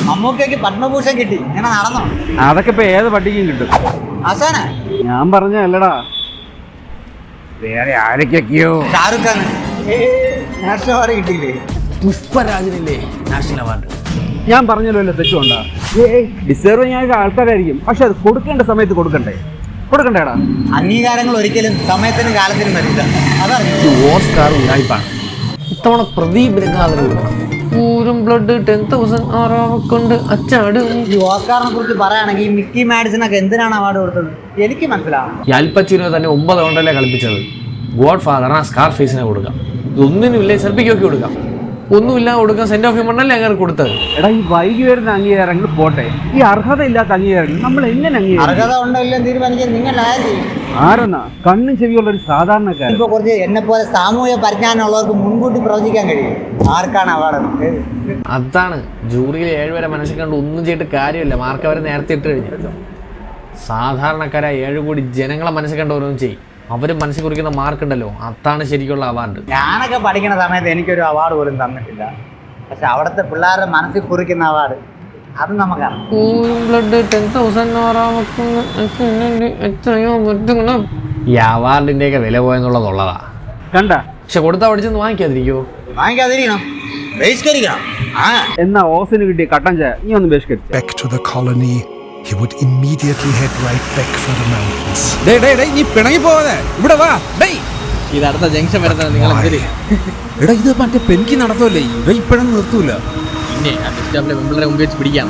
മമ്മൂക്കയ്ക്ക് പത്മഭൂഷൺ കിട്ടി, ഇങ്ങനെ നടന്നോ? അതൊക്കെ ഇപ്പൊ ഏത് പട്ടിക്കും കിട്ടും. ആശാന ഞാൻ പറഞ്ഞല്ലടാ, വേറെ ആരൊക്കെയൊക്കെയോ. ഷാറുഖ് ഖാൻ നാഷണൽ അവാർഡ് കിട്ടിയില്ലേ? പുഷ്പരാജിനില്ലേ നാഷണൽ അവാർഡ്? ഞാൻ പറഞ്ഞല്ലോ തെറ്റുകൊണ്ടാ. ഡിസേർവ് ചെയ്യാൻ ആൾക്കാരായിരിക്കും, പക്ഷെ അത് കൊടുക്കേണ്ട സമയത്ത് കൊടുക്കണ്ടേടാ. അംഗീകാരങ്ങൾ ഒരിക്കലും സമയത്തിനും കാലത്തിനും വരില്ല, അതറിയാം. ഓസ്കാർ ഉടായിപ്പാണ്. ഇത്തവണ പ്രദീപ് രംഗാധര കൊടുക്കണം. പൂരം ബ്ലഡ് 10,000 ആറാവക്കൊണ്ട് അച്ചാടും. ഈ ഓസ്കാറിനെ കുറിച്ച് പറയുകയാണെങ്കിൽ മിക്കി മാഡിസനൊക്കെ എന്തിനാണ് അവാർഡ് കൊടുത്തത് എനിക്ക് മനസ്സിലാവും. അൽപച്ചിനോ തന്നെ 9 റൗണ്ടല്ലേ കളിപ്പിച്ചത്. ഗോഡ് ഫാദറിന് സ്കാർ ഫേസിനെ കൊടുക്കാം. ഇതൊന്നിനുമില്ലേ സെൽഫിക്കൊക്കെ കൊടുക്കാം. ഒന്നുമില്ല കൊടുക്കാൻ സെന്റ് ഓഫ് ഹ്യൂമണല്ലേ അങ്ങനെ കൊടുത്തത്. എടാ, ഈ വൈകി വരുന്ന അംഗീകാരങ്ങൾ പോട്ടെ, ഈ അർഹതയില്ലാത്ത അംഗീകാരങ്ങൾ നമ്മൾ എങ്ങനെ അർഹത ഉണ്ടോ ഇല്ലെന്ന് തീരുമാനിക്കാൻ നിങ്ങൾ ആരെന്നാ? കണ്ണും ചെവിയുള്ള ഒരു സാധാരണക്കാരൻ. ഇപ്പൊ കുറച്ച് എന്നെ പോലെ സാമൂഹ്യ പരിജ്ഞാനമുള്ളവർക്ക് മുൻകൂട്ടി പ്രവചിക്കാൻ കഴിയും ആർക്കാണ് അവാർഡ്. അതാണ് ജൂറിയിൽ 7 വരെ മനസ്സിൽ കണ്ട് ഒന്നും ചെയ്തിട്ട് കാര്യമില്ല. മാർക്ക് അവരെ നേരത്തെ ഇട്ട് കഴിഞ്ഞു. സാധാരണക്കാരായ 7 കോടി ജനങ്ങളെ മനസ്സിൽ കണ്ട് ഓരോന്നും ചെയ്യും. അവർ മനസ്സിൽ കുറിക്കുന്ന മാർക്ക് ഉണ്ടല്ലോ, അതാണ് ശരിക്കുള്ള അവാർഡ്. ഞാനൊക്കെ പഠിക്കുന്ന സമയത്ത് എനിക്കൊരു അവാർഡ് പോലും തന്നിട്ടില്ല, പക്ഷെ അവിടുത്തെ പിള്ളേരുടെ മനസ്സിൽ കുറിക്കുന്ന അവാർഡ് അത് നമുക്കറിയാം. ഈ അവാർഡിന്റെയൊക്കെ വില പോയെന്നുള്ളതുള്ളതാ കണ്ട. പക്ഷെ കൊടുത്താ പഠിച്ചൊന്ന് വാങ്ങിക്കാതിരിക്കണം, ബഹിഷ്കരിക്കണം. എന്നാ ഓസിന് കിട്ടിയ കട്ടൻ ചായ നീ ഒന്ന് ബഹിഷ്കരിച്ചു. Back to the colony, he would immediately head right back for the mountains. നീ പിണങ്ങി പോവാതെ ഇവിടെ വാ. ഇത് അടുത്ത ജംഗ്ഷൻ വരുന്നത് നിങ്ങൾ എന്തിന്? എടാ, ഇത് മറ്റേ പെൻകി നടത്തുമല്ലേ, ഇവ ഇപ്പഴും നിർത്തൂല. പിന്നെ ആ ബസ് സ്റ്റോപ്പിലെ പെമ്പിള്ളേരെ മുമ്പ് വെച്ച് പിടിക്കാം.